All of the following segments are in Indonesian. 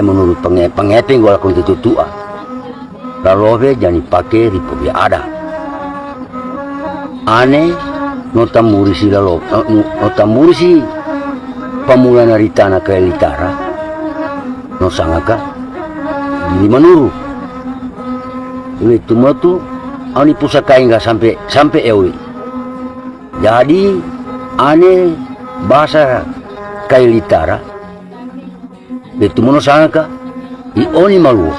Menurut pengeping gua lakukan itu tua lalu jangan pakai ripo ya ada aneh nota murisi lalu nota murisi pemula naritana ke litara no sangaka di menuru itu mah tuh ani pusaka enggak sampai ewi jadi aneh bahasa kayak litara itu mono sangka i oni malu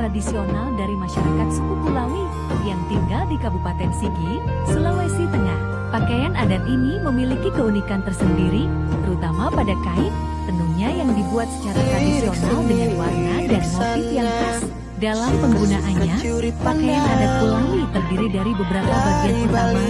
tradisional dari masyarakat suku Kulawi yang tinggal di Kabupaten Sigi, Sulawesi Tengah. Pakaian adat ini memiliki keunikan tersendiri, terutama pada kain, tenunnya yang dibuat secara tradisional dengan warna dan motif yang khas. Dalam penggunaannya, pakaian adat Kulawi terdiri dari beberapa bagian utama,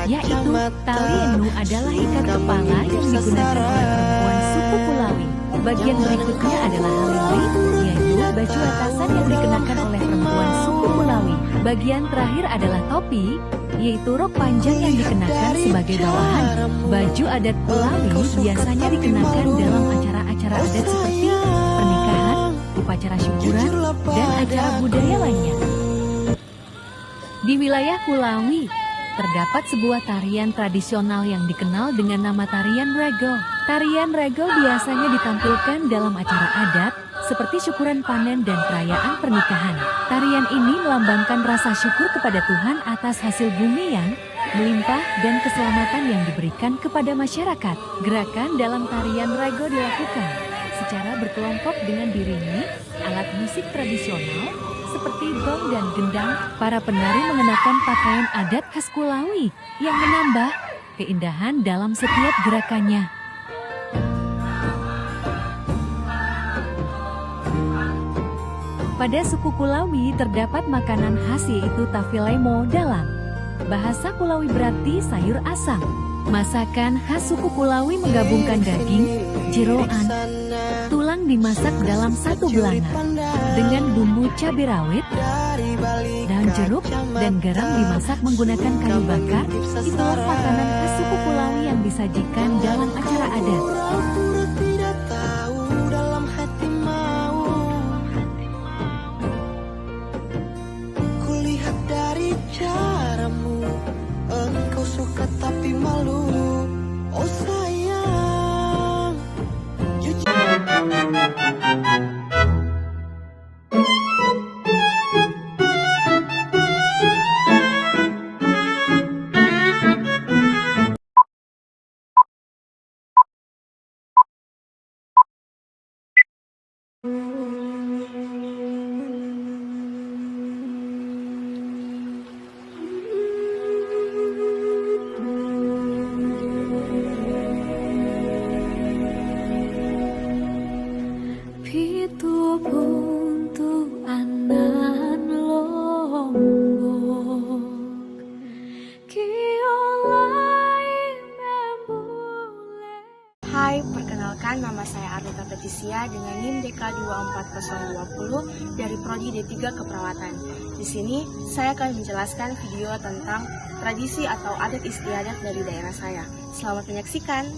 yaitu tali enu adalah ikat kepala yang digunakan oleh perempuan suku Kulawi. Bagian berikutnya adalah halili, yaitu baju atasan yang dikenakan oleh perempuan suku Kulawi. Bagian terakhir adalah topi, yaitu rok panjang yang dikenakan sebagai bawahan. Baju adat Kulawi biasanya dikenakan dalam acara-acara adat seperti pernikahan, upacara syukuran, dan acara budaya lainnya. Di wilayah Kulawi, terdapat sebuah tarian tradisional yang dikenal dengan nama tarian rego. Tarian rego biasanya ditampilkan dalam acara adat, seperti syukuran panen dan perayaan pernikahan. Tarian ini melambangkan rasa syukur kepada Tuhan atas hasil bumi yang melimpah dan keselamatan yang diberikan kepada masyarakat. Gerakan dalam tarian rego dilakukan secara berkelompok dengan diringi alat musik tradisional seperti gong dan gendang. Para penari mengenakan pakaian adat khas Kulawi yang menambah keindahan dalam setiap gerakannya. Pada suku Kulawi terdapat makanan khas yaitu tafilemo dalam bahasa Kulawi berarti sayur asam. Masakan khas suku Kulawi menggabungkan daging, jeroan, tulang dimasak dalam satu belanga dengan bumbu cabai rawit, daun jeruk, dan garam dimasak menggunakan kayu bakar. Itulah makanan khas suku Kulawi yang disajikan dalam acara adat. Kulihat dari caramu Hai, perkenalkan nama saya Arlita Petisia dengan NIM DK24020 dari Prodi D3 Keperawatan. Di sini saya akan menjelaskan video tentang tradisi atau adat istiadat dari daerah saya. Selamat menyaksikan.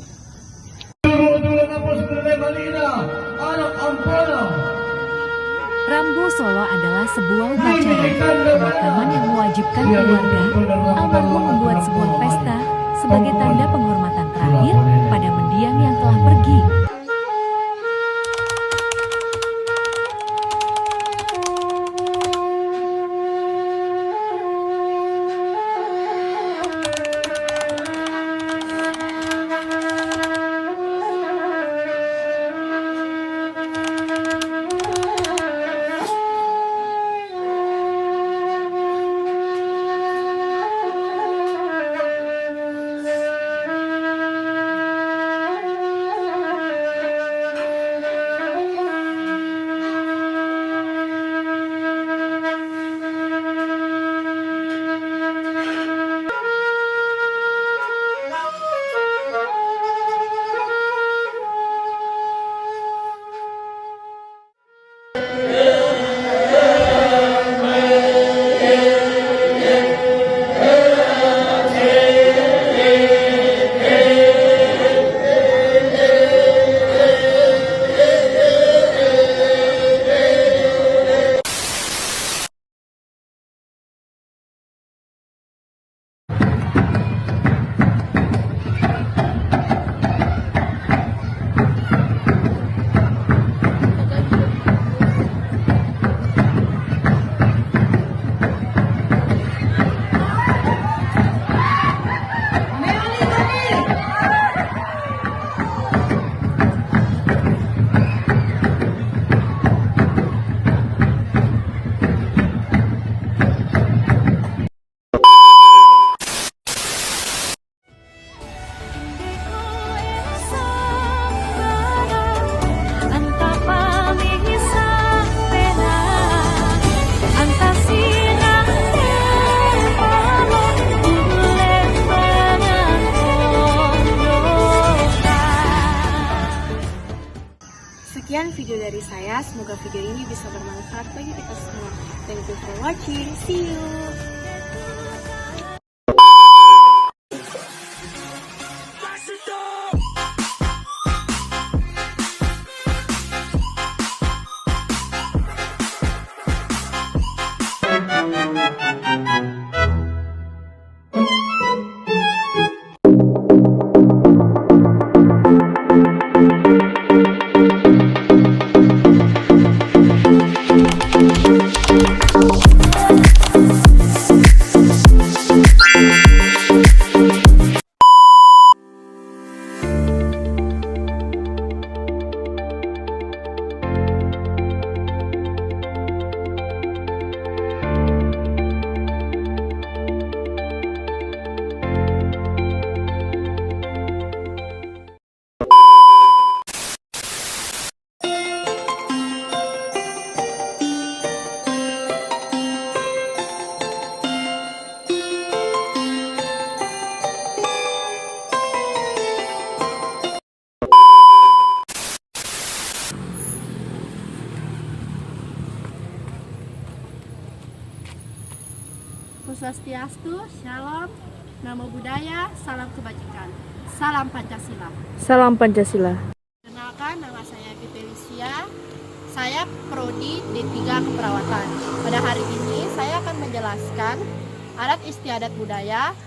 Rambu Solo adalah sebuah upacara pemakaman yang mewajibkan keluarga almarhum membuat sebuah pesta sebagai tanda penghormatan terakhir pada mendiang yang telah pergi. Sekian video dari saya, semoga video ini bisa bermanfaat bagi kita semua. Thank you for watching, see you! Swastiastu, Shalom, Namo Buddhaya, Salam Kebajikan, Salam Pancasila. Salam Pancasila. Kenalkan, nama saya Petisia. Saya Prodi D3 Keperawatan. Pada hari ini saya akan menjelaskan adat istiadat budaya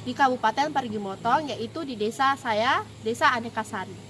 di Kabupaten Parigi Motong, yaitu di desa saya, Desa Aneka Sari.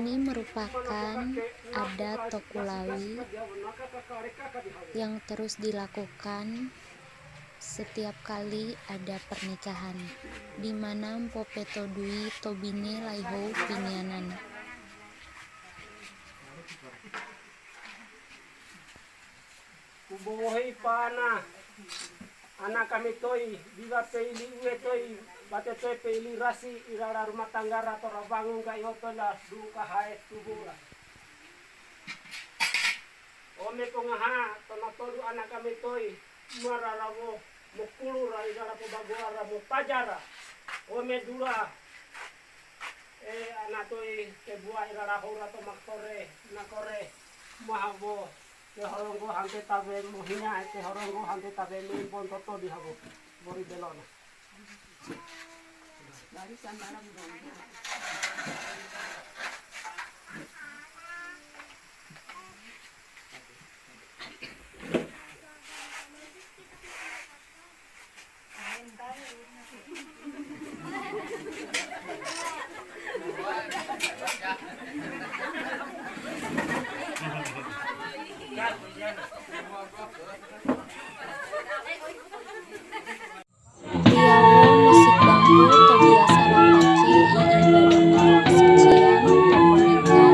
Ini merupakan adat Tokulawi yang terus dilakukan setiap kali ada pernikahan, di mana Mpope Todui Tobine Laiho Pinianan. Kubohoi pana anak kami toy bila peili uwe toy bate toy peili rasi irara rumah tangga rato rabangun ka ihoto la duka hae tubura ome kongaha tonatoru anak kami toy mararamo mukulu ra irara pabagora mo pajara ome dura anak toy kebua irara hora to maktore nakore mahabo ke horongo hante tabe mohina ke horongo hante tabe min pon toto di habo bori belona dari sandaram dong. Riawo musik bambu Tobias Arapake iin badung sucian perponikan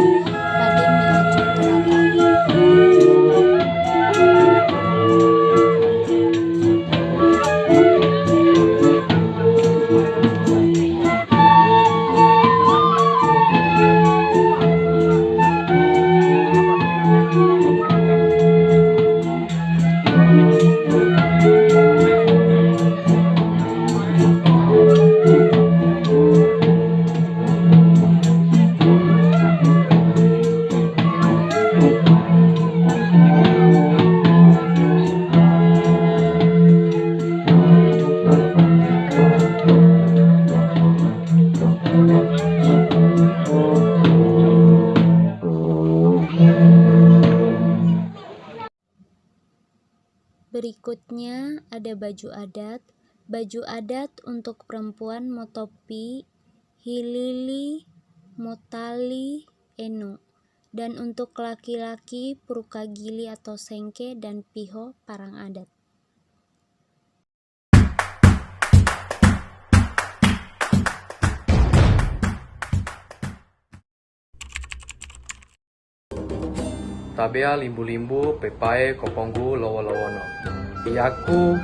pada milajun turakan. Berikutnya ada baju adat. Baju adat untuk perempuan motopi, hilili, motali, enu. Dan untuk laki-laki purukagili atau sengke dan piho parang adat. Tabea limbu-limbu pepae koponggu lowo-lowono. Iyaku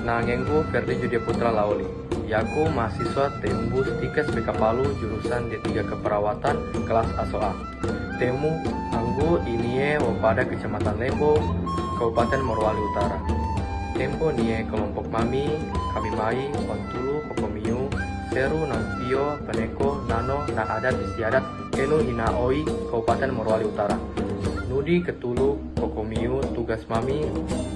nangenggu Ferdi Judia Putra Laoli. Iyaku mahasiswa Tembu Stikes Bekapalu jurusan D3 Keperawatan kelas ASOA. Temu anggu inie wapada Kecamatan Lembo, Kabupaten Morowali Utara. Tempo nie kelompok mami, kabimai, ontulu, kokomiu, seru, nampio, peneko, nano, na adat istiadat, enu hinaoi, Kabupaten Morowali Utara. Nudi ketulu kokomiu tugas mami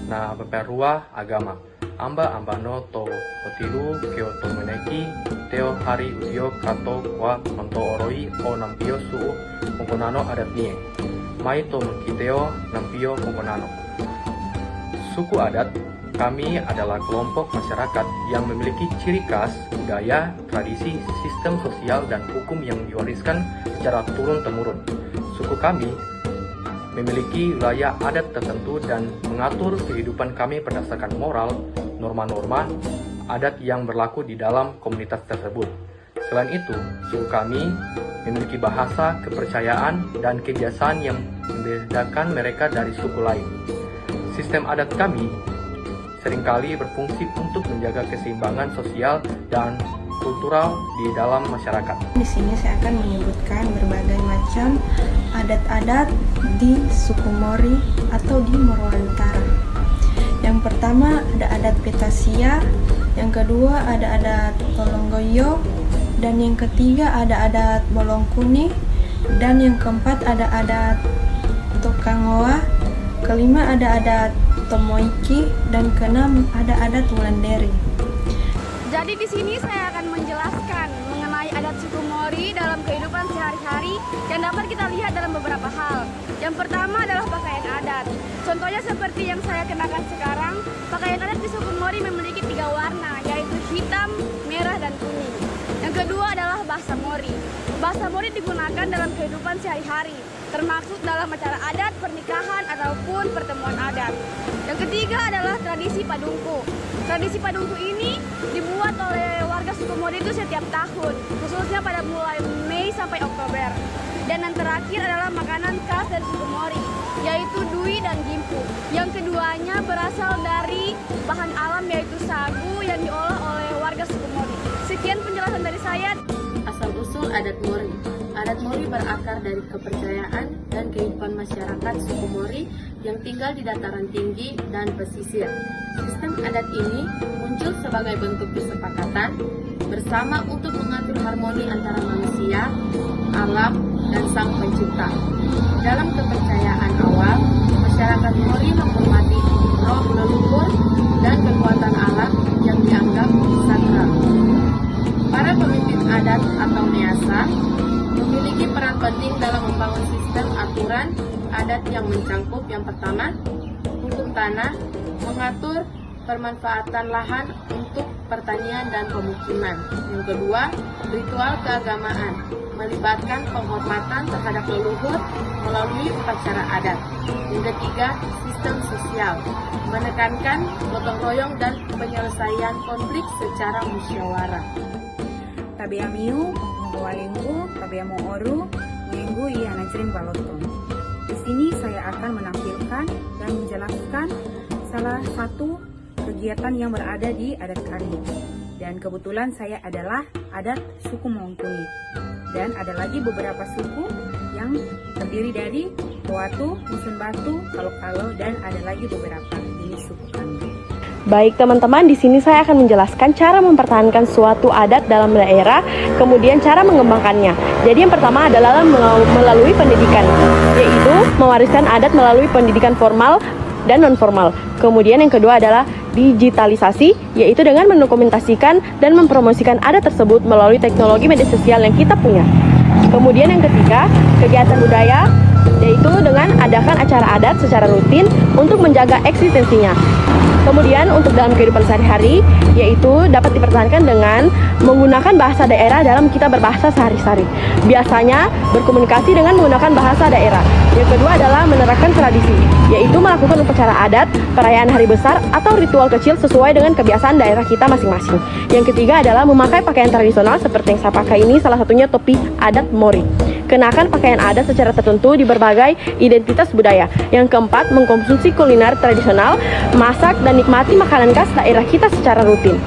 na beperua agama amba ambano to kotilu keo to meneki teo hari udio kato kwa monto oroi o nampio suu mongkonano adat nie mai to mengkiteo nampio mongkonano. Suku adat kami adalah kelompok masyarakat yang memiliki ciri khas budaya, tradisi, sistem sosial dan hukum yang diwariskan secara turun-temurun. Suku kami memiliki wilayah adat tertentu dan mengatur kehidupan kami berdasarkan moral, norma-norma adat yang berlaku di dalam komunitas tersebut. Selain itu, suku kami memiliki bahasa, kepercayaan, dan kebiasaan yang membedakan mereka dari suku lain. Sistem adat kami seringkali berfungsi untuk menjaga keseimbangan sosial dan kultural di dalam masyarakat. Di sini saya akan menyebutkan berbagai macam adat-adat di suku Mori atau di Morowali Utara. Yang pertama ada adat Petasia, yang kedua ada adat Tolonggoyo, dan yang ketiga ada adat Bolongkuni, dan yang keempat ada adat Tokangoa, kelima ada adat Tomoiki, dan keenam ada adat Wulanderi. Jadi di sini saya akan menjelaskan mengenai adat suku Mori dalam kehidupan sehari-hari yang dapat kita lihat dalam beberapa hal. Yang pertama adalah pakaian adat. Contohnya seperti yang saya kenakan sekarang, pakaian adat di suku Mori memiliki 3 warna, yaitu hitam, merah, dan kuning. Yang Yang kedua adalah bahasa Mori. Bahasa Mori digunakan dalam kehidupan sehari-hari, termasuk dalam acara adat, pernikahan, ataupun pertemuan adat. Yang ketiga adalah tradisi Padungku. Tradisi Padungku ini dibuat oleh warga suku Mori itu setiap tahun, khususnya pada mulai Mei sampai Oktober. Dan yang terakhir adalah makanan khas dari suku Mori, yaitu dui dan gimpu. Yang keduanya berasal dari bahan alam yaitu sagu yang diolah oleh warga suku Mori. Sekian penjelasan dari saya. Asal-usul adat Mori. Adat Mori berakar dari kepercayaan dan kehidupan masyarakat suku Mori yang tinggal di dataran tinggi dan pesisir. Sistem adat ini muncul sebagai bentuk kesepakatan bersama untuk mengatur harmoni antara manusia, alam, dan sang pencipta. Dalam kepercayaan awal, masyarakat Mori menghormati roh leluhur dan kekuatan alam yang dianggap sakral. Para pemimpin adat atau neasa memiliki peran penting dalam membangun sistem aturan adat yang mencangkup yang pertama, hukum tanah, mengatur permanfaatan lahan untuk pertanian dan pemukiman. Yang kedua, ritual keagamaan, melibatkan penghormatan terhadap leluhur melalui upacara adat. Yang ketiga, sistem sosial, menekankan gotong royong dan penyelesaian konflik secara musyawarah. Tabea miu, pengkualingku, tabea mooru, minggu anajrin baloton. Di sini saya akan menampilkan dan menjelaskan salah satu kegiatan yang berada di adat kami. Dan kebetulan saya adalah adat suku Mongkuni. Dan ada lagi beberapa suku yang terdiri dari Toatu, Musun Batu, Kalo-Kalo, dan ada lagi beberapa jenis suku kami. Baik teman-teman, di sini saya akan menjelaskan cara mempertahankan suatu adat dalam daerah, kemudian cara mengembangkannya. Jadi yang pertama adalah melalui pendidikan, yaitu mewariskan adat melalui pendidikan formal dan non-formal. Kemudian yang kedua adalah digitalisasi, yaitu dengan mendokumentasikan dan mempromosikan adat tersebut melalui teknologi media sosial yang kita punya. Kemudian yang ketiga, kegiatan budaya, yaitu dengan adakan acara adat secara rutin untuk menjaga eksistensinya. Kemudian untuk dalam kehidupan sehari-hari, yaitu dapat dipertahankan dengan menggunakan bahasa daerah dalam kita berbahasa sehari-hari. Biasanya berkomunikasi dengan menggunakan bahasa daerah. Yang kedua adalah menerapkan tradisi, yaitu melakukan upacara adat, perayaan hari besar, atau ritual kecil sesuai dengan kebiasaan daerah kita masing-masing. Yang ketiga adalah memakai pakaian tradisional seperti yang saya pakai ini, salah satunya topi adat Mori. Kenakan pakaian adat secara tertentu di berbagai identitas budaya. Yang keempat, mengkonsumsi kuliner tradisional, masak dan nikmati makanan khas daerah kita secara rutin.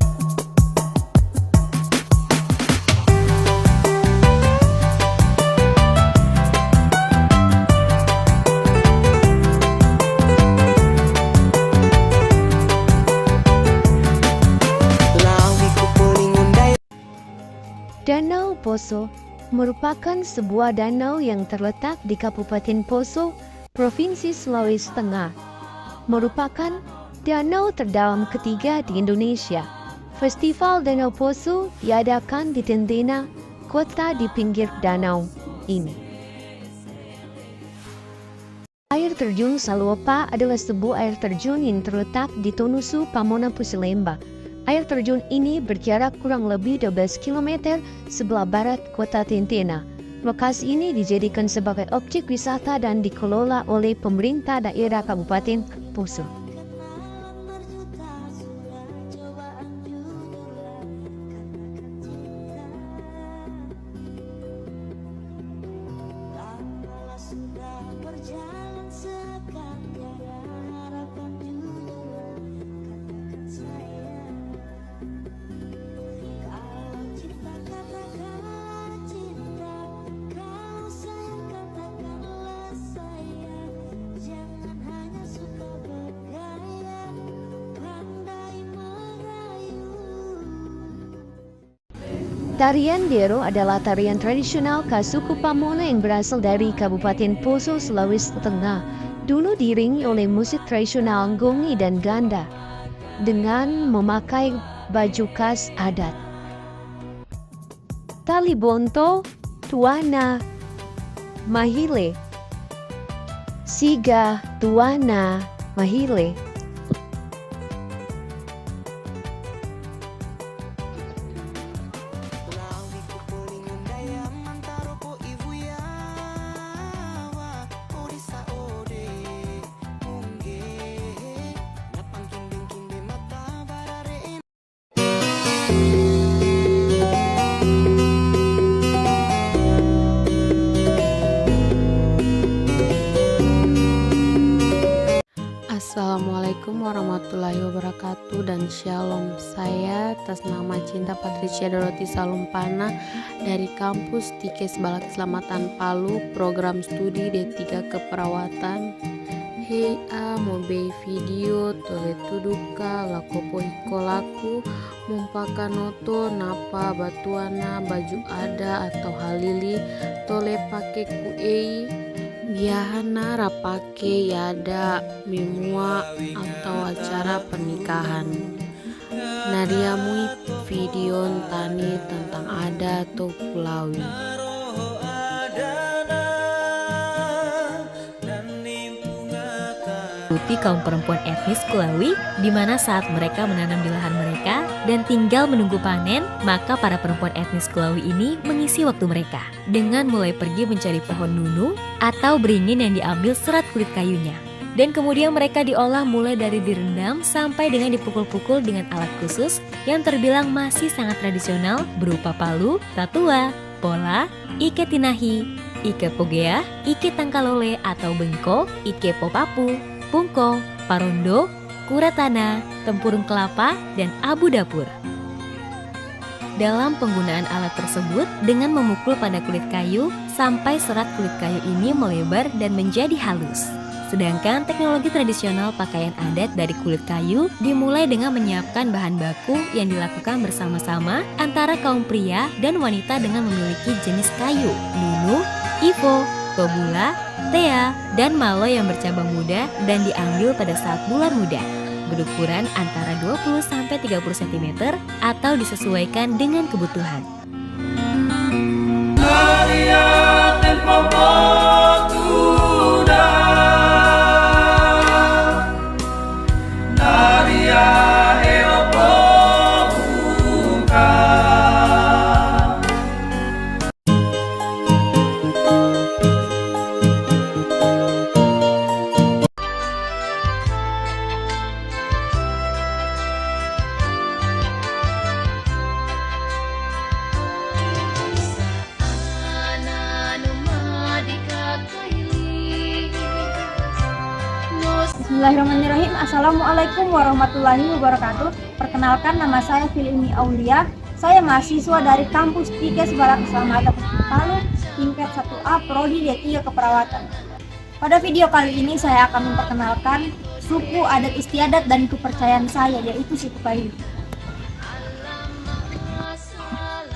Danau Poso merupakan sebuah danau yang terletak di Kabupaten Poso, Provinsi Sulawesi Tengah. Merupakan danau terdalam ketiga di Indonesia. Festival Danau Poso diadakan di Tentena, kota di pinggir danau ini. Air terjun Saluopa adalah sebuah air terjun yang terletak di Tonusu, Pamona, Pusilemba. Air terjun ini berjarak kurang lebih 12 km sebelah barat kota Tentena. Lokasi ini dijadikan sebagai objek wisata dan dikelola oleh pemerintah daerah Kabupaten Poso. Tarian Dero adalah tarian tradisional khas suku Pamona yang berasal dari Kabupaten Poso, Sulawesi Tengah. Dulu diiringi oleh musik tradisional gongi dan ganda dengan memakai baju khas adat. Tali bonto, tuana, mahile, siga, tuana, mahile. Assalamualaikum warahmatullahi wabarakatuh dan shalom. Saya atas nama Cinta Patricia Doroti Salumpana dari kampus Tikes Balak Keselamatan Palu, program studi D3 Keperawatan. Hei mau be video tole tuduka lakopo hikolaku mumpakanoto napa batuana baju ada atau halili tole pake kuei biahana rapake yada mimua atau acara pernikahan. Nariamui video tani tentang adat atau Kulawi. Kaum perempuan etnis Kulawi, di mana saat mereka menanam di lahan mereka dan tinggal menunggu panen, maka para perempuan etnis Kulawi ini mengisi waktu mereka dengan mulai pergi mencari pohon nunu atau beringin yang diambil serat kulit kayunya. Dan kemudian mereka diolah mulai dari direndam sampai dengan dipukul-pukul dengan alat khusus yang terbilang masih sangat tradisional berupa palu, tatua, pola, ike tinahi, ike pogea, ike tangkalole atau bengko, ike popapu, pungko, parondo, kuratana, tempurung kelapa, dan abu dapur. Dalam penggunaan alat tersebut, dengan memukul pada kulit kayu sampai serat kulit kayu ini melebar dan menjadi halus. Sedangkan teknologi tradisional pakaian adat dari kulit kayu dimulai dengan menyiapkan bahan baku yang dilakukan bersama-sama antara kaum pria dan wanita dengan memiliki jenis kayu, nunu, ivo, tobula, tea, dan malo yang bercabang muda dan diambil pada saat bulan muda, berukuran antara 20-30 cm atau disesuaikan dengan kebutuhan. Bismillahirrahmanirrahim. Assalamualaikum warahmatullahi wabarakatuh. Perkenalkan, nama saya Filmi Aulia. Saya mahasiswa dari kampus Tikes Balak Keselamatan Palu, tingkat 1A Prodi D3 Keperawatan. Pada video kali ini saya akan memperkenalkan suku adat istiadat dan kepercayaan saya, yaitu suku Kaili.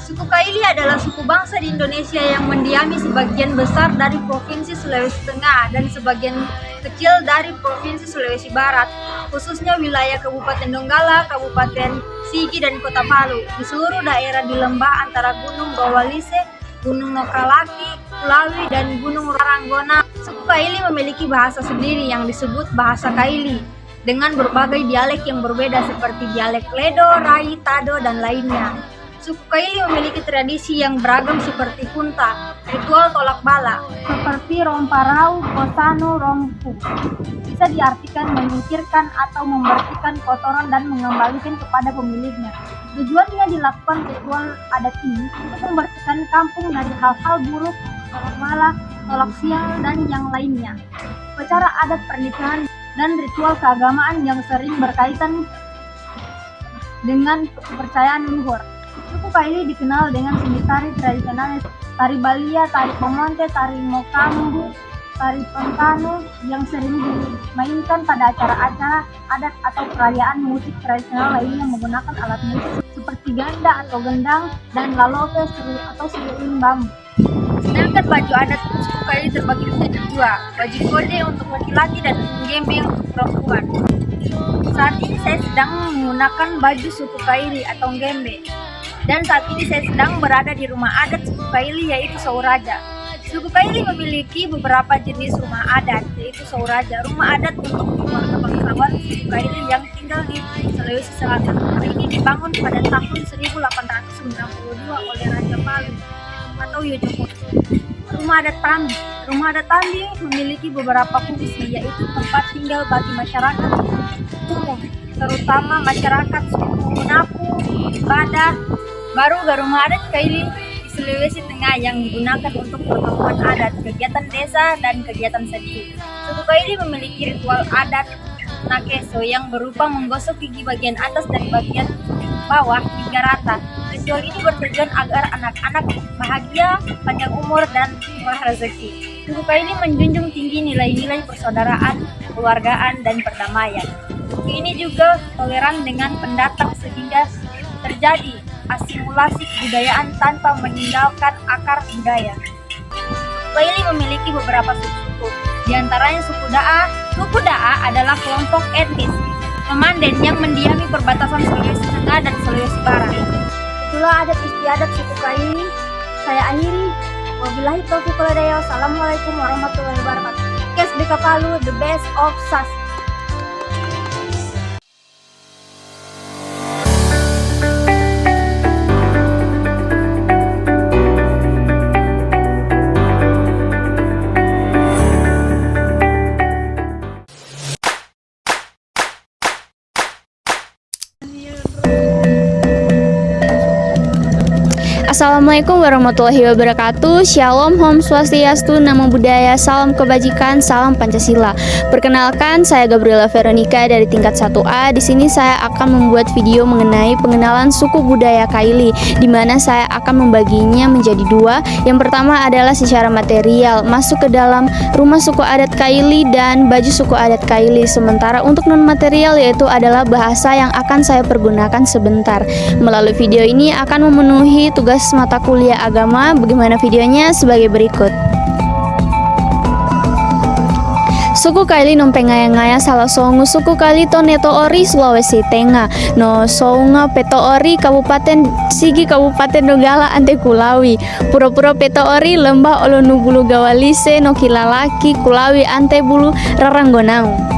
Suku Kaili adalah suku bangsa di Indonesia yang mendiami sebagian besar dari Provinsi Sulawesi Tengah dan sebagian kecil dari Provinsi Sulawesi Barat, khususnya wilayah Kabupaten Donggala, Kabupaten Sigi, dan Kota Palu. Di seluruh daerah di lembah antara Gunung Bawalise, Gunung Nokalaki, Kulawi, dan Gunung Raranggona. Suku Kaili memiliki bahasa sendiri yang disebut bahasa Kaili, dengan berbagai dialek yang berbeda seperti dialek Ledo, Rai, Tado, dan lainnya. Suku Kaili memiliki tradisi yang beragam seperti kunta, ritual tolak bala, seperti romparau, kosano, rompu. Bisa diartikan menyingkirkan atau membersihkan kotoran dan mengembalikan kepada pemiliknya. Tujuannya dilakukan ritual adat ini untuk membersihkan kampung dari hal-hal buruk, tolak bala, tolak sial, dan yang lainnya. Upacara adat pernikahan dan ritual keagamaan yang sering berkaitan dengan kepercayaan leluhur. Suku Kaili dikenal dengan seni tari tradisional, tari Balia, tari Pemonte, tari Mokambu, tari Pentano yang sering dimainkan pada acara-acara adat atau perayaan musik tradisional lainnya menggunakan alat musik seperti ganda atau gendang dan lalope atau seruling bambu. Sedangkan baju adat suku Kaili terbagi menjadi dua, baju kode untuk laki-laki dan gembe untuk perempuan. Saat ini saya sedang menggunakan baju suku Kaili atau gembe. Dan saat ini saya sedang berada di rumah adat suku Kaili, yaitu Sauraja. Suku Kaili memiliki beberapa jenis rumah adat, yaitu Sauraja, rumah adat untuk keluarga bangsawan suku Kaili yang tinggal di Sulawesi Selatan. Rumah ini dibangun pada tahun 1892 oleh Raja Palu atau Yojongboyo. Rumah adat Tambi. Rumah adat Tambi memiliki beberapa fungsi, yaitu tempat tinggal bagi masyarakat umum, terutama masyarakat suku Napu, Badak. Baru rumah adat Kaili di Sulawesi Tengah yang digunakan untuk pertemuan adat, kegiatan desa, dan kegiatan seni. Suku Kaili memiliki ritual adat nakeso yang berupa menggosok gigi bagian atas dan bagian bawah hingga rata. Ritual ini bertujuan agar anak-anak bahagia, panjang umur, dan murah rezeki. Suku Kaili menjunjung tinggi nilai-nilai persaudaraan, keluargaan, dan perdamaian. Suku ini juga toleran dengan pendatang sehingga terjadi asimilasi kebudayaan tanpa meninggalkan akar budaya. Kaili memiliki beberapa suku, di antaranya suku Daa. Suku Daa adalah kelompok etnis Pemanden yang mendiami perbatasan Sulawesi Tengah dan Sulawesi Barat. Itulah adat istiadat suku Kaili. Saya akhiri. Wabillahi taufiq wal hidayah. Assalamualaikum warahmatullahi wabarakatuh. KSBK Palu, the best of SAS. Assalamualaikum warahmatullahi wabarakatuh. Shalom, Om Swastiastu, Namo Buddhaya, salam kebajikan, salam Pancasila. Perkenalkan, saya Gabriela Veronica dari tingkat 1A. Di sini saya akan membuat video mengenai pengenalan suku budaya Kaili, di mana saya akan membaginya menjadi dua. Yang pertama adalah secara material, masuk ke dalam rumah suku adat Kaili dan baju suku adat Kaili. Sementara untuk non material yaitu adalah bahasa yang akan saya pergunakan sebentar. Melalui video ini akan memenuhi tugas mata kuliah agama. Bagaimana videonya? Sebagai berikut. Suku Kaili nompengaya-ngaya salah songu suku Kaili Toneto Ori Sulawesi Tengah no Sounga Peto Ori Kabupaten Sigi Kabupaten Donggala Ante Kulawi Pura-pura Peto Ori Lembah Olonu Bulu Gawalise no Kilalaki Kulawi Ante Bulu Raranggonau.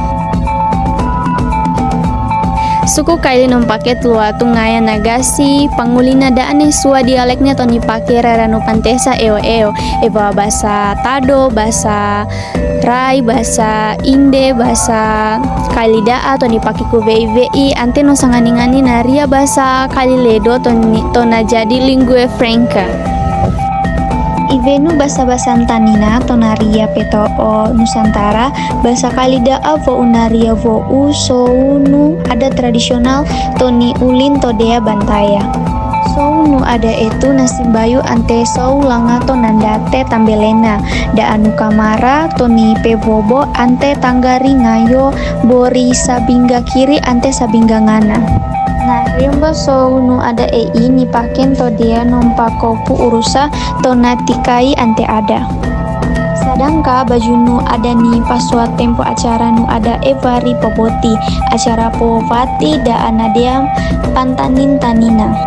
Suku Kaili nompake Tuluatu ngaya Nagasi Pangulina daane sua dialeknya toni pake Raranu Pantesa eo Eva bahasa Tado, bahasa Rai, bahasa Inde, bahasa Kaili Daa toni pake ku VI ante no sangani-ngani naria bahasa Kaliledo tona jadi lingue franca. Ivenu bahasa Tanina tonaria peto o Nusantara bahasa Kalidaa vo unaria vo u sounu ada tradisional toni ulin todea bantaya. Sounu ada itu nasimbayu ante sou langa tonandate tambelena da anu kamara toni pebobo ante tanggari ngayo bori sabingga kiri ante sabingga ngana. Nah, rimba sounu ada ini paken to dia nompakopu urusa tonatikai ante ada. Sadangka baju nu ada ni paswa tempo acara nu ada evari popoti acara povati da anadeam pantanin tanina.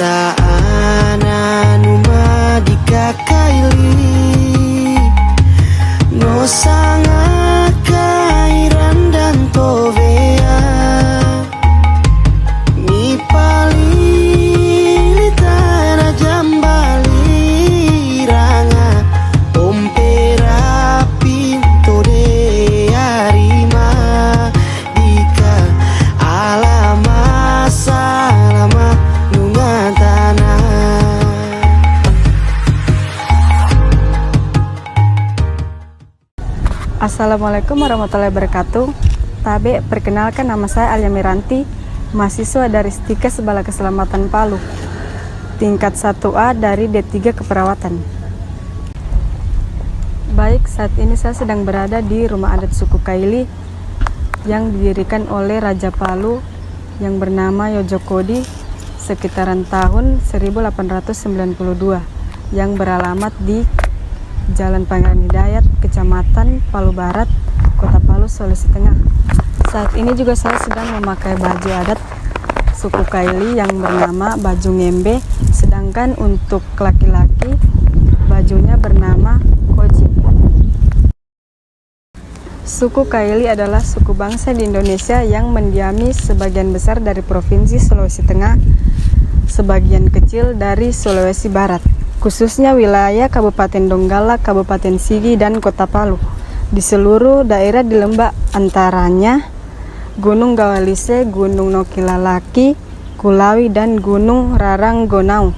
saana numa dikakaili no sanga kairan dan tovea mi pali tana jambali ranga ompera pinto de arima dika alama salama nungatana. Assalamualaikum warahmatullahi wabarakatuh. Tabe, perkenalkan nama saya Alia Miranti, mahasiswa dari Stikes Bala Keselamatan Palu, tingkat 1A dari D3 Keperawatan. Baik, saat ini saya sedang berada di rumah adat suku Kaili yang didirikan oleh Raja Palu yang bernama Yojokodi sekitaran tahun 1892 yang beralamat di Jalan Pangeran Hidayat, Kecamatan Palu Barat, Kota Palu, Sulawesi Tengah. Saat ini juga saya sedang memakai baju adat suku Kaili yang bernama baju ngembe, sedangkan untuk laki-laki bajunya bernama koji. Suku Kaili adalah suku bangsa di Indonesia yang mendiami sebagian besar dari Provinsi Sulawesi Tengah, sebagian kecil dari Sulawesi Barat, khususnya wilayah Kabupaten Donggala, Kabupaten Sigi, dan Kota Palu. Di seluruh daerah di lembah antaranya Gunung Gawalise, Gunung Nokilalaki, Kulawi, dan Gunung Raranggonau.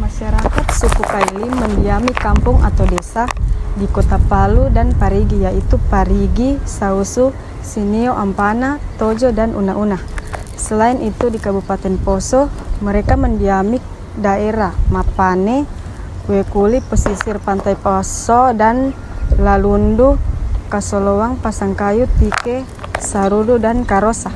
Masyarakat suku Kaili mendiami kampung atau desa di Kota Palu dan Parigi, yaitu Parigi, Sausu, Sinio, Ampana, Tojo, dan Una-Una. Selain itu di Kabupaten Poso, mereka mendiami daerah Mapane, Wekuli, pesisir pantai Poso, dan Lalundu, Kasolowang, Pasangkayu, Tike, Sarudu, dan Karosa.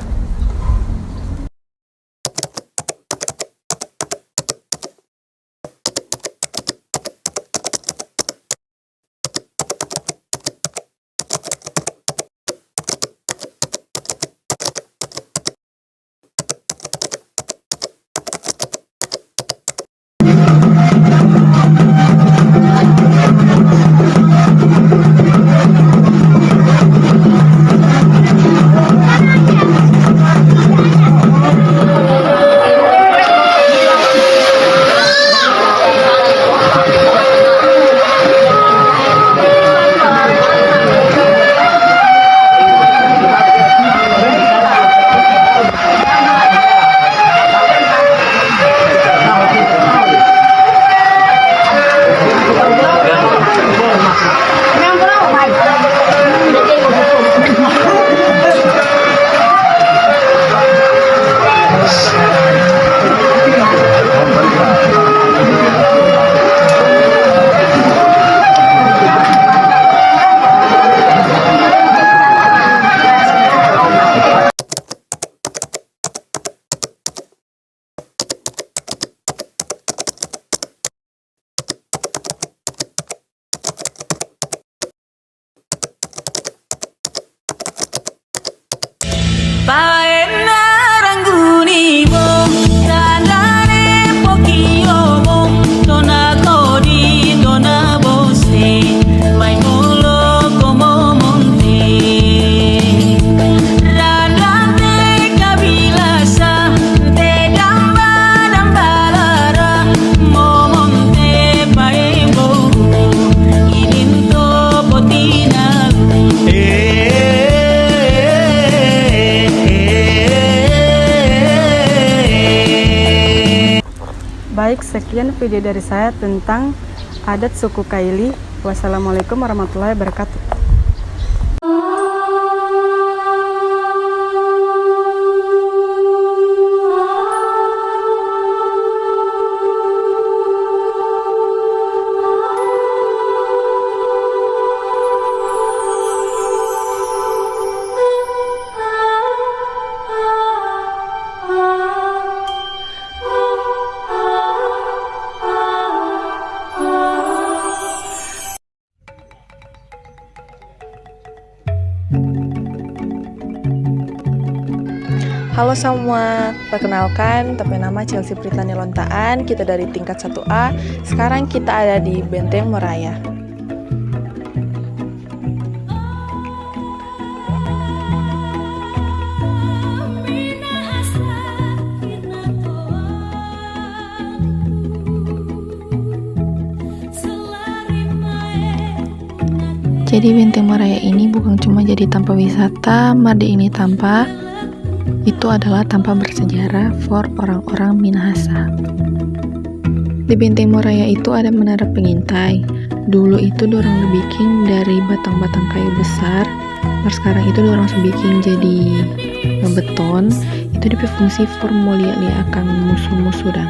Baik, sekian video dari saya tentang adat suku Kaili. Wassalamualaikum warahmatullahi wabarakatuh. Halo semua, perkenalkan tapi nama Chelsea Pritani Lontaan, kita dari tingkat 1A. Sekarang kita ada di Benteng Moraya. Jadi Benteng Moraya ini bukan cuma jadi tempat wisata, Mardi ini tanpa itu adalah tempat bersejarah for orang-orang Minahasa. Di Benteng Moraya itu ada menara pengintai. Dulu itu dorang bikin dari batang-batang kayu besar. Sekarang itu dorang bikin jadi beton. Itu berfungsi for mulia-liakan musuh-musuh dan.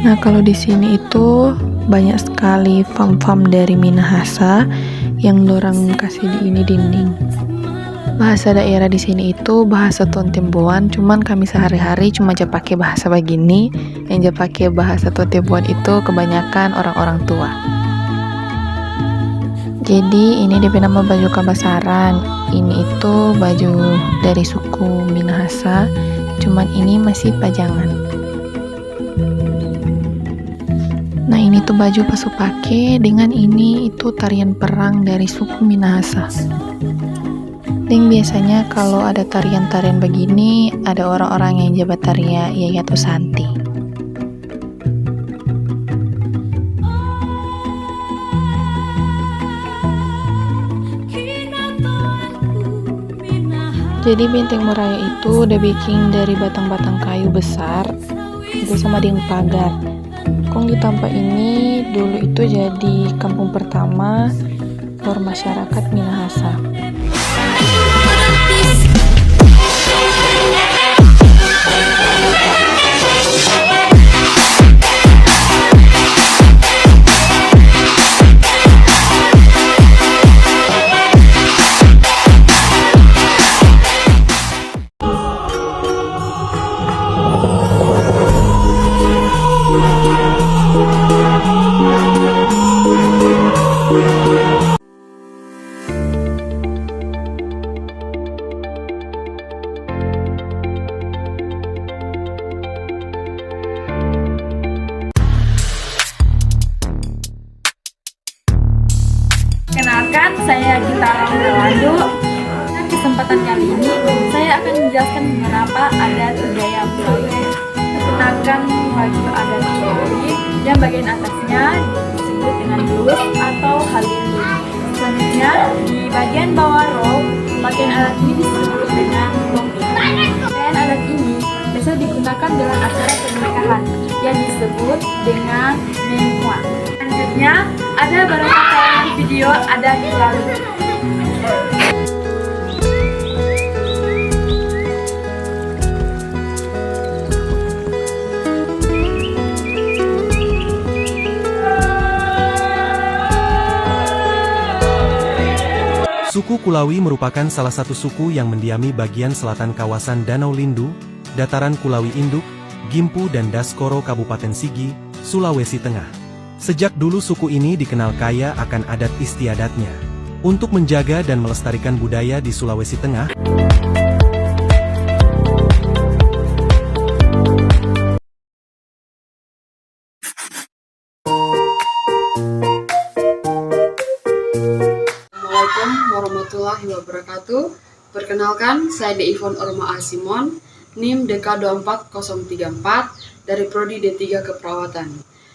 Nah, kalau di sini itu banyak sekali farm-farm dari Minahasa yang dorang kasih di ini dinding. Bahasa daerah di sini itu bahasa Tontemboan, cuman kami sehari-hari cuma aja pakai bahasa begini. Yang aja pakai bahasa Tontemboan itu kebanyakan orang-orang tua. Jadi ini dia nama baju kabasaran. Ini itu baju dari suku Minahasa, cuman ini masih pajangan. Nah, ini tuh baju pasu pakai, dengan ini itu tarian perang dari suku Minahasa. Dan biasanya kalau ada tarian-tarian begini, ada orang-orang yang jabat tarian Yayat Usanti. Jadi Benteng Moraya itu udah bikin dari batang-batang kayu besar, itu sama dengan pagar. Kong di tempat ini dulu itu jadi kampung pertama for masyarakat Minahasa. Kenalkan, saya Gita Ramdawando. Pada kesempatan kali ini, saya akan menjelaskan mengapa adat budaya Betawi menggunakan baju adat Betawi yang bagian atasnya disebut dengan blus atau halili. Selanjutnya, di bagian bawah rok, bagian adat ini disebut dengan topi. Pakaian adat ini biasa digunakan dalam acara pernikahan yang disebut dengan menua. Selanjutnya, ada beberapa tayangan video adat lalu. Suku Kulawi merupakan salah satu suku yang mendiami bagian selatan kawasan Danau Lindu, Dataran Kulawi Induk, Gimpu dan Daskoro Kabupaten Sigi, Sulawesi Tengah. Sejak dulu suku ini dikenal kaya akan adat istiadatnya. Untuk menjaga dan melestarikan budaya di Sulawesi Tengah, Assalamualaikum warahmatullahi wabarakatuh. Perkenalkan, saya De Ivon Orma Asimon, NIM DK24034 dari Prodi D3 Keperawatan.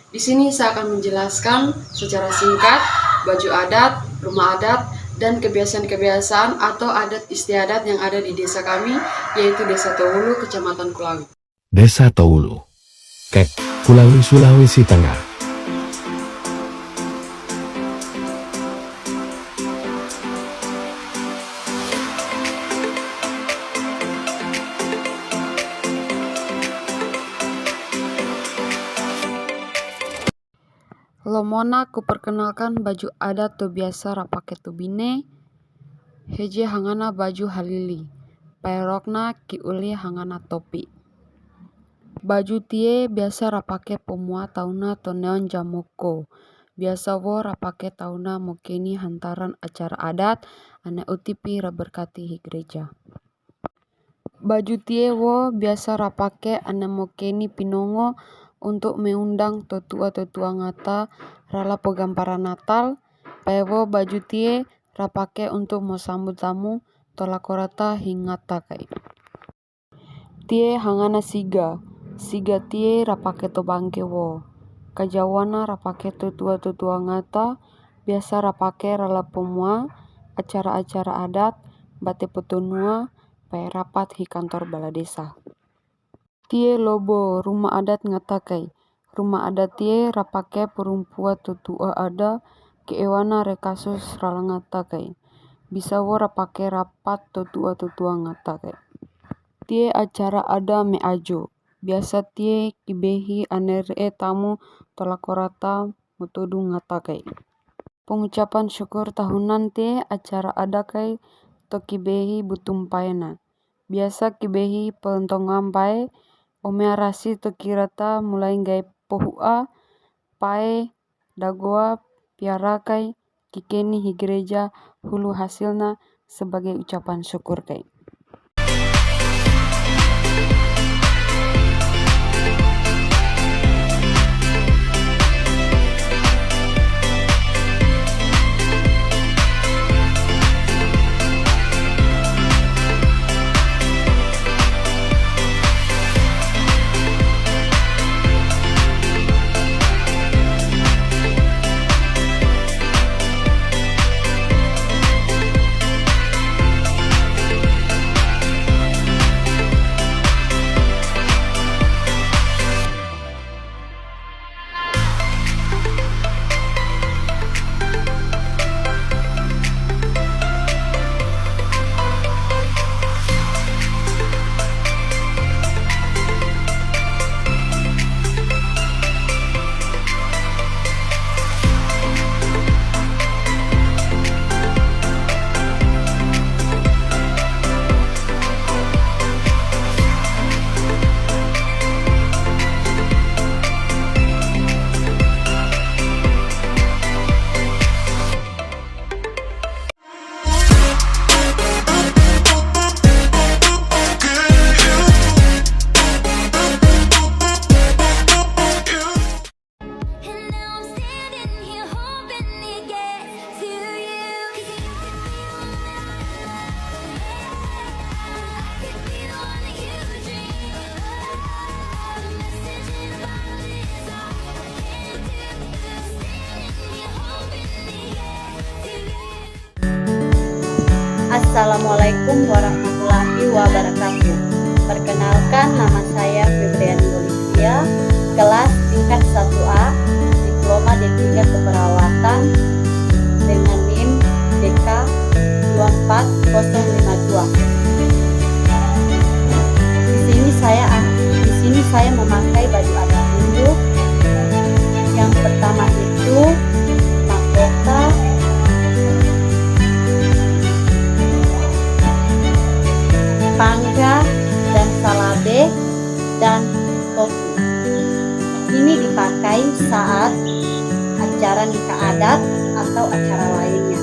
Di sini saya akan menjelaskan secara singkat baju adat, rumah adat, dan kebiasaan-kebiasaan atau adat istiadat yang ada di desa kami, yaitu Desa Towulu, Kecamatan Kulawi. Desa Towulu, Kek, Kulawi, Sulawesi Tengah. Lomona kuperkenalkan baju adat tu biasa rapake tubine, heje hangana baju halili, paerokna kiuli hangana topi. Baju tie biasa rapake pemua tauna toneon jamoko, biasa wo rapake tauna mokeni hantaran acara adat, ana utipi raberkati hi gereja. Baju tie wo biasa rapake ana mokeni pinongo untuk mengundang totua-totua ngata rala pogampara Natal. Pae wo baju tie rapake untuk mo sambut tamu tola korata hingata kai. Tie hangana siga tie rapake to bangke wo. Kajawana rapake totua-totua ngata biasa rapake rala pomua acara-acara adat bate potonua pae rapat hi kantor bala desa. Tie lobo rumah adat ngata kai. Rumah adat tie rapake perumpua totua ada keewana rekasus rala ngata kai. Bisa wo rapake rapat totua-totua ngata kai. Tie acara ada me ajo. Biasa tie kibehi ane re'e tamu tola korata motodu ngata kai. Pengucapan syukur tahunan tie acara ada kai to kibehi butum paena. Biasa kibehi pelentongam pae omea rasi to kirata mulai nggae pohua pae dagoa piara kai kikeni hi gereja hulu hasilna sebagai ucapan syukur kai. Assalamualaikum warahmatullahi wabarakatuh. Perkenalkan, nama saya Febriani Olivia, kelas tingkat 1A, diploma D3 keperawatan dengan NIM DK 24052. Di sini saya memakai baju adat Hindu. Yang pertama itu mahkota, pangga dan salabe dan topi. Ini dipakai saat acara nikah adat atau acara lainnya.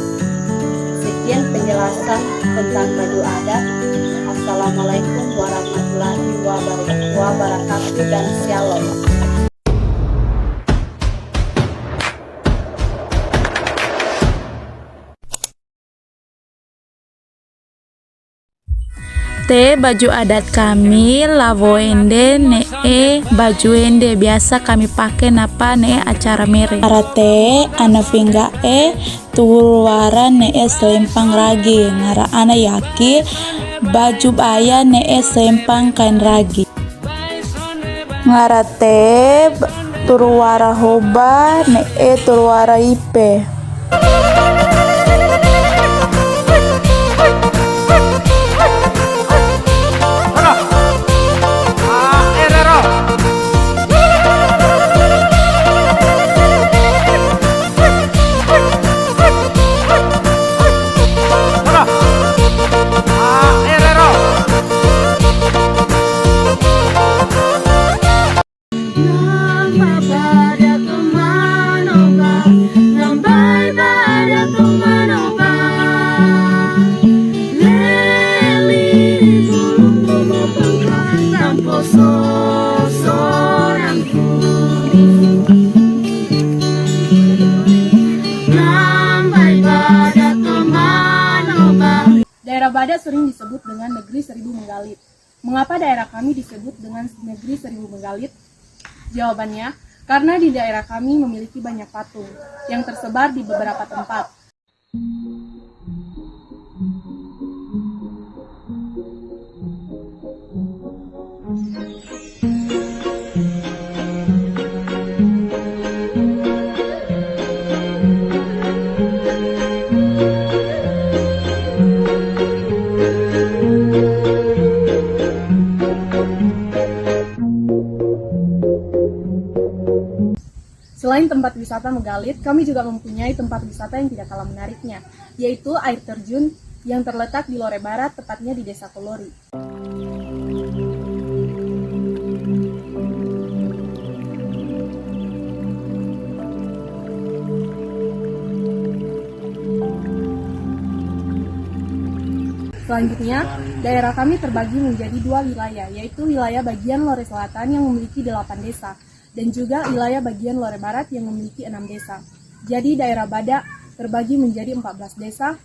Sekian penjelasan tentang baju adat. Assalamualaikum warahmatullahi wabarakatuh dan shalom. Te baju adat kami lavoende nee baju ende biasa kami pakai napa nee acara mere. Arate ana finga tuwara nee selempang ragi ngara ana yaki baju baya nee selempang kain ragi. Ngarate turwara hoba nee turwara ipe. Nampai pada adat sering disebut dengan Negeri Seribu Menggalit. Mengapa daerah kami disebut dengan Negeri Seribu Menggalit? Jawabannya, karena di daerah kami memiliki banyak patung yang tersebar di beberapa tempat. Selain tempat wisata Menggalit, kami juga mempunyai tempat wisata yang tidak kalah menariknya, yaitu air terjun yang terletak di Lore Barat, tepatnya di Desa Kolori. Selanjutnya, daerah kami terbagi menjadi 2 wilayah, yaitu wilayah bagian Lore Selatan yang memiliki 8 desa, dan juga wilayah bagian Lore Barat yang memiliki 6 desa. Jadi daerah Badak terbagi menjadi 14 desa.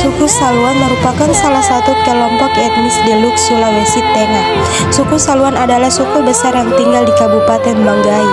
Suku Saluan merupakan salah satu kelompok etnis di Luk, Sulawesi Tengah. Suku Saluan adalah suku besar yang tinggal di Kabupaten Banggai.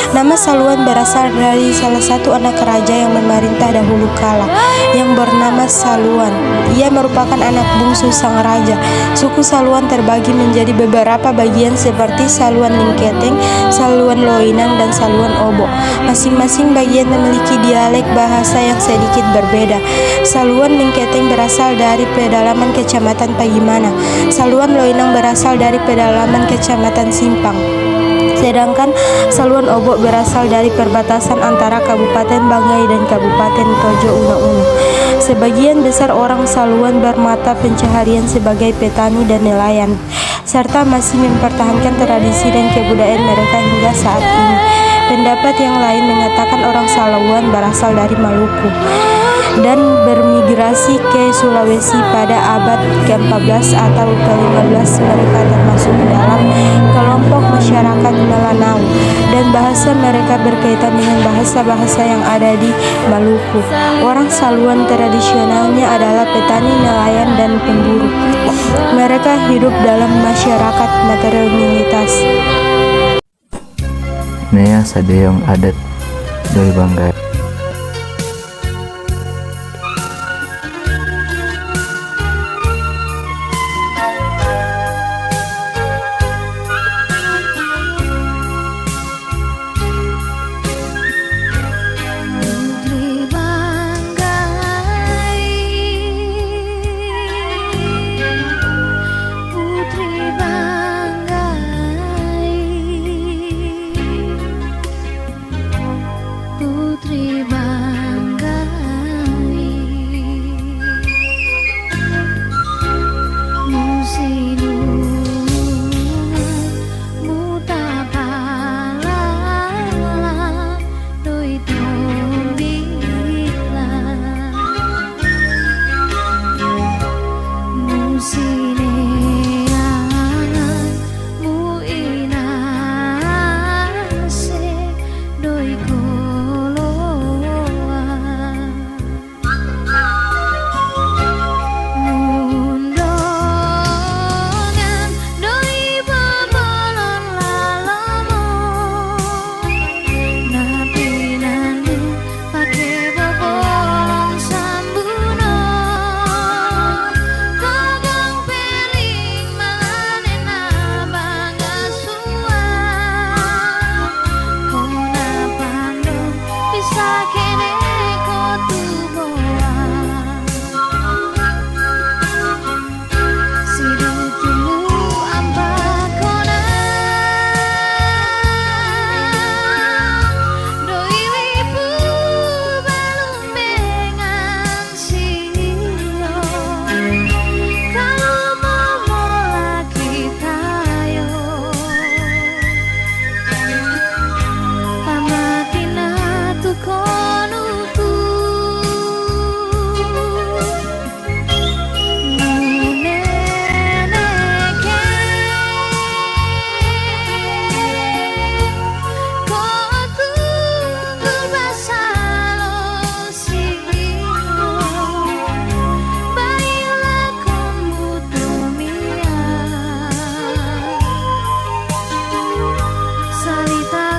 Nama Saluan berasal dari salah satu anak raja yang memerintah dahulu kala, yang bernama Saluan. Ia merupakan anak bungsu sang raja. Suku Saluan terbagi menjadi beberapa bagian seperti Saluan Lingketeng, Saluan Loinang, dan Saluan Obo. Masing-masing bagian memiliki dialek bahasa yang sedikit berbeda. Saluan Lingketeng berasal dari pedalaman Kecamatan Pagimana. Saluan Loinang berasal dari pedalaman Kecamatan Simpang. Sedangkan Saluan Obo berasal dari perbatasan antara Kabupaten Banggai dan Kabupaten Tojo Una-Una. Sebagian besar orang Saluan bermata pencaharian sebagai petani dan nelayan, serta masih mempertahankan tradisi dan kebudayaan mereka hingga saat ini. Pendapat yang lain mengatakan orang Saluan berasal dari Maluku dan bermigrasi ke Sulawesi pada abad ke-14 atau ke-15. Mereka termasuk dalam kelompok masyarakat Melanau dan bahasa mereka berkaitan dengan bahasa-bahasa yang ada di Maluku. Orang Saluan tradisionalnya adalah petani, nelayan, dan pemburu. Mereka hidup dalam masyarakat matrilinealitas. Nea Sadeong adat dari Banggai.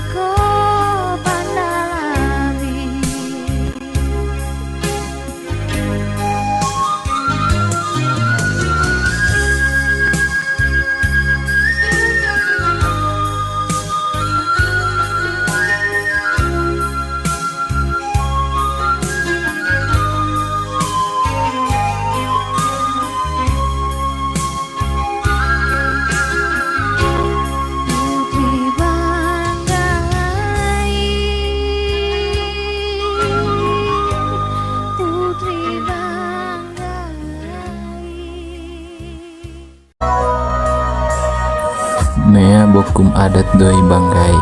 ko pandalami. Nea bokum adat doi banggai.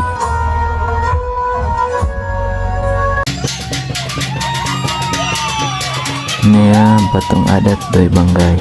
Nea patung adat doi banggai.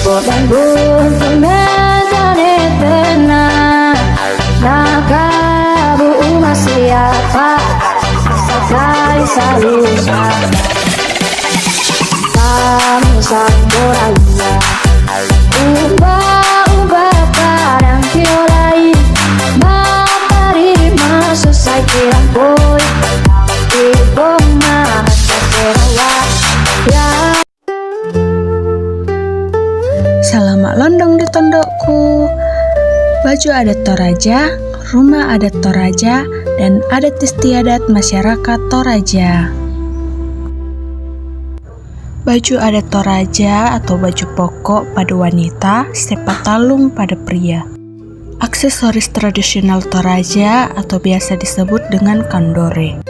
Bodan buntung mezane tenang Nakabu masih apa Sakari salusa Kami samboraya Ubah-ubah kadang kiolai Matahari masuk saya kira boy Ibu mahasiswa kerawat Ya Selamat londong di tondokku. Baju adat Toraja, rumah adat Toraja, dan adat istiadat masyarakat Toraja. Baju adat Toraja atau baju pokok pada wanita, sepatalung pada pria. Aksesoris tradisional Toraja atau biasa disebut dengan kandore.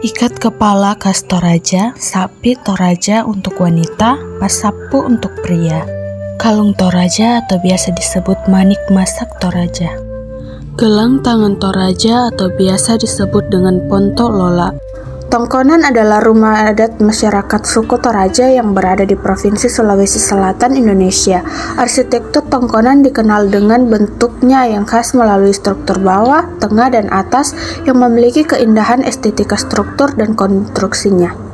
Ikat kepala khas Toraja, sapi Toraja untuk wanita, pasapu untuk pria. Kalung Toraja atau biasa disebut manik masak Toraja. Gelang tangan Toraja atau biasa disebut dengan ponto lola. Tongkonan adalah rumah adat masyarakat suku Toraja yang berada di Provinsi Sulawesi Selatan, Indonesia. Arsitektur Tongkonan dikenal dengan bentuknya yang khas melalui struktur bawah, tengah, dan atas yang memiliki keindahan estetika struktur dan konstruksinya.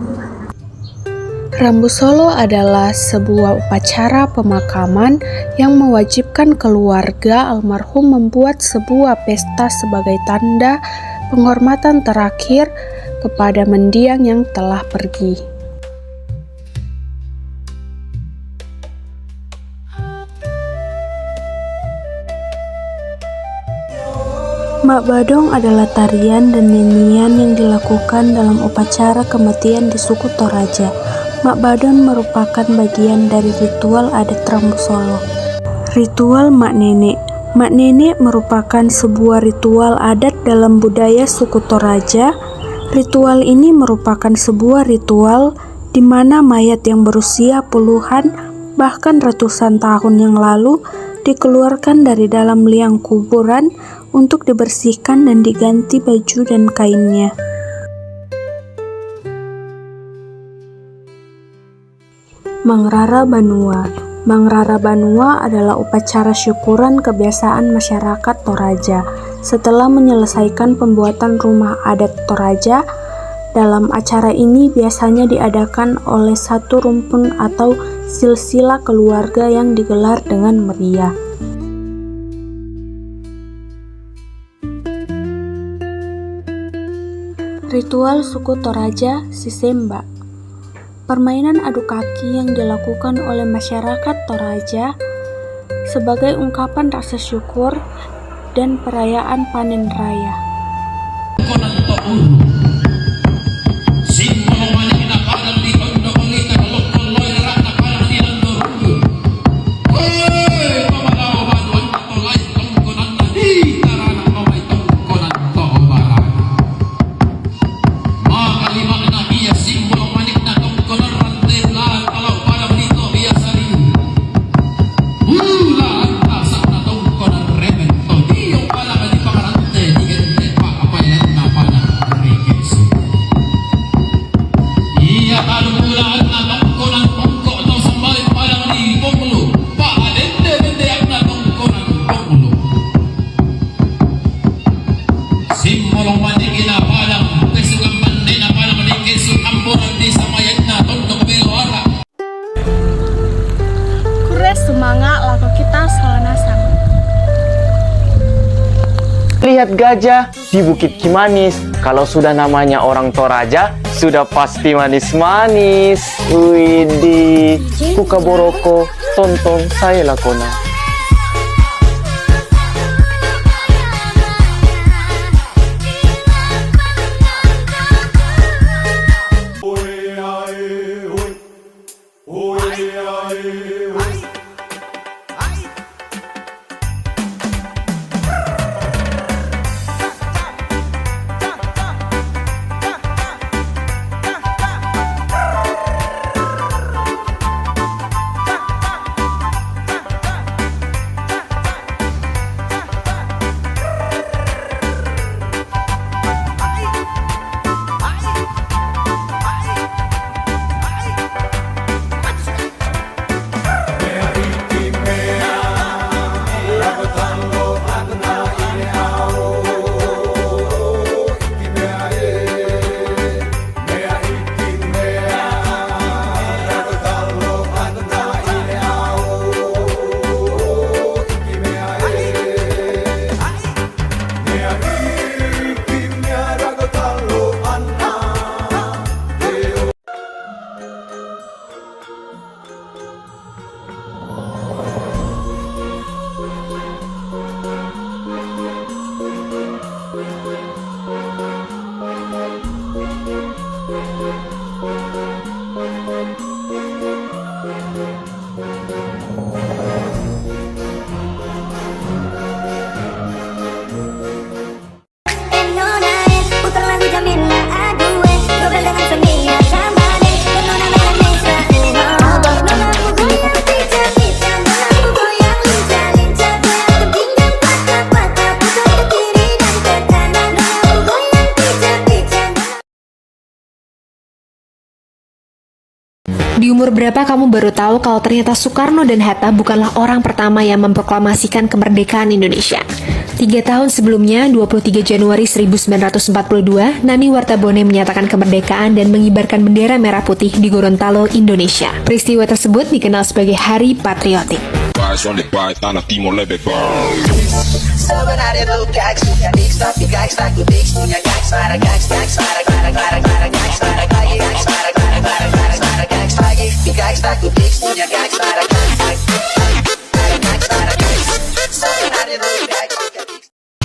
Rambu Solo adalah sebuah upacara pemakaman yang mewajibkan keluarga almarhum membuat sebuah pesta sebagai tanda penghormatan terakhir kepada mendiang yang telah pergi. Mak Badong adalah tarian dan nyanyian yang dilakukan dalam upacara kematian di suku Toraja. Mak Badon merupakan bagian dari ritual adat Rambu Solo. Ritual Mak Nenek. Mak Nenek merupakan sebuah ritual adat dalam budaya suku Toraja. Ritual ini merupakan sebuah ritual di mana mayat yang berusia puluhan bahkan ratusan tahun yang lalu dikeluarkan dari dalam liang kuburan untuk dibersihkan dan diganti baju dan kainnya. Mangrara Banua. Mangrara Banua adalah upacara syukuran kebiasaan masyarakat Toraja. Setelah menyelesaikan pembuatan rumah adat Toraja, dalam acara ini biasanya diadakan oleh satu rumpun atau silsilah keluarga yang digelar dengan meriah. Ritual suku Toraja Sisemba. Permainan adu kaki yang dilakukan oleh masyarakat Toraja sebagai ungkapan rasa syukur dan perayaan panen raya. semangat laku kita salanasang. Lihat gajah di Bukit Kimanis. Kalau sudah namanya orang Toraja, sudah pasti manis-manis. Widih, Kuka Boroko, tonton saya lakona. Di umur berapa kamu baru tahu kalau ternyata Soekarno dan Hatta bukanlah orang pertama yang memproklamasikan kemerdekaan Indonesia? 3 tahun sebelumnya, 23 Januari 1942, Nani Wartabone menyatakan kemerdekaan dan mengibarkan bendera merah putih di Gorontalo, Indonesia. Peristiwa tersebut dikenal sebagai Hari Patriotik.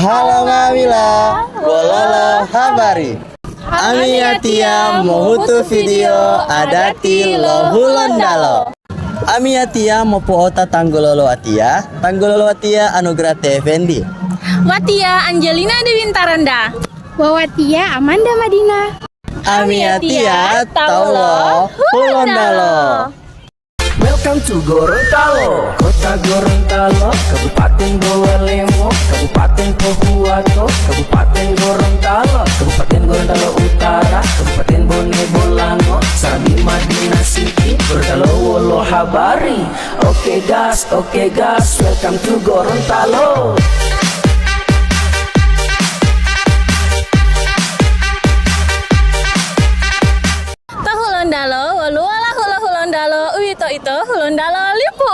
Halo Mawila, Wololo Habari. Amiatia mohutu video adati lohulondalo. Amiatia mopo ota tanggololo atia anugerah Effendi. Watia Angelina Dewintaranda. Wawatia Amanda Madina. Amiatia taulo hulondalo. Welcome to Gorontalo, Kota Gorontalo, Kabupaten Bawalemo, Kabupaten Pohuwato, Kabupaten Gorontalo, Kabupaten Gorontalo Utara, Kabupaten Bone Bolango, Sami Madinah City, Gorontalo Wolo Habari. Oke gas, welcome to Gorontalo. Hulondalo, waluala hula hulondalo, uito ito hulondalo lipu.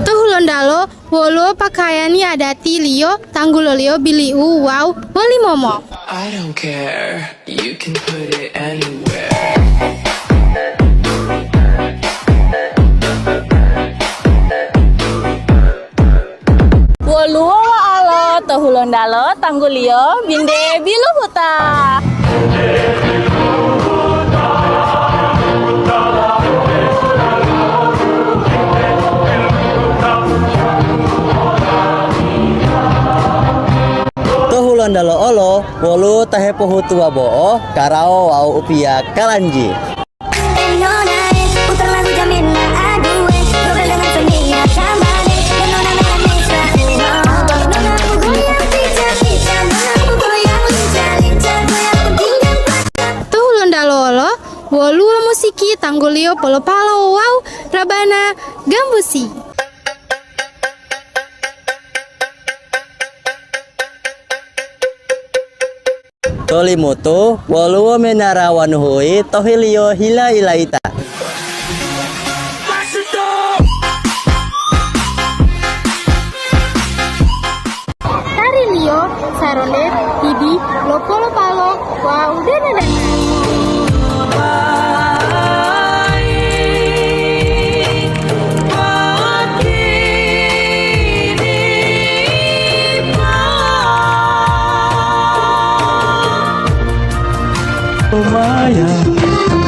Hulondalo, wolo pakaiani adati lio, tanggulolio biliu wow, wali momo. I don't care, you can put it anywhere. Woluwa alo, tohulondalo, tanggulio, binde bilu huta. Hulondalo olo, wolu tahe pohutu waboo, karao wau upia kalanji. Wolu musiki Tanggulio Polo Palo Wow Rabana Gambusi. Tolimoto waluwa menara wanuhui tohilio hila ilaita. Tarilio Saronet Didi Lopolo Palo Wow Dana. Maya,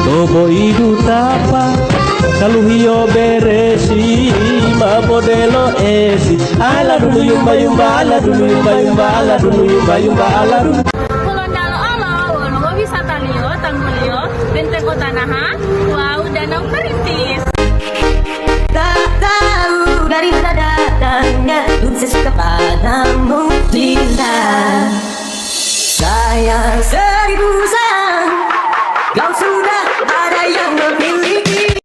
tobo idu tapa, kaluhio beresi, ma modelo esi. Ala dulu yumba yumba, ala dulu yumba yumba, ala dulu yumba yumba, ala dulu. Kulondalo olo, wolo wisata Lio, Tanggulio, Benteng Kota Naha, wow Danau Perintis. Tak tahu dari mana datangnya Unses kepadamu cinta. Sayang seribu sayang, kau sudah ada yang memiliki.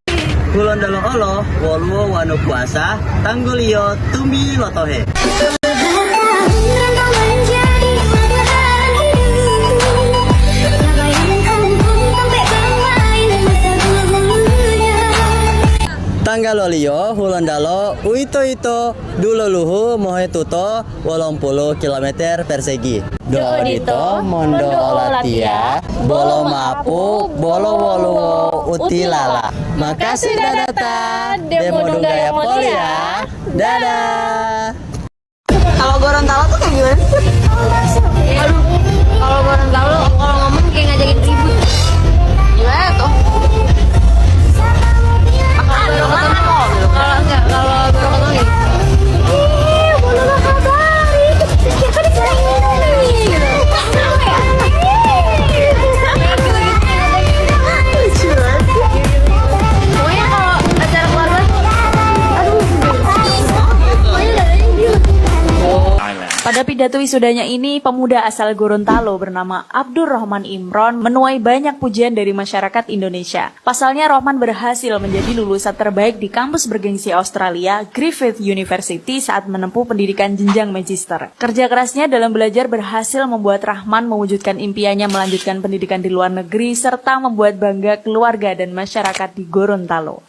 Kulon dalo olo, wolwo wano puasa, Tanggulio tumbi lotohe. Tanggalolio, Hulandalo, Uito Ito, Duloluhu, Mohe Tuto, 80 km persegi. Dodito, Mondo Olatia, Bolo Mapu, Bolo Woluwo, Utilala. Makasih sudah datang, Demo Dunggaya Poli ya. Dadah. Kalau Gorontalo tuh kayak gimana? Aduh, kalau Gorontalo kalau ngomong kayak ngajakin ribut. Gimana tuh? Kalau enggak, kalau Gorontalo nih. Boleh kabari. Kita disayangin nih. Pokoknya kalau acara keluarga, Pada pidato wisudanya ini, pemuda asal Gorontalo bernama Abdurrahman Imron menuai banyak pujian dari masyarakat Indonesia. Pasalnya, Rohman berhasil menjadi lulusan terbaik di kampus bergengsi Australia, Griffith University saat menempuh pendidikan jenjang magister. Kerja kerasnya dalam belajar berhasil membuat Rahman mewujudkan impiannya melanjutkan pendidikan di luar negeri serta membuat bangga keluarga dan masyarakat di Gorontalo.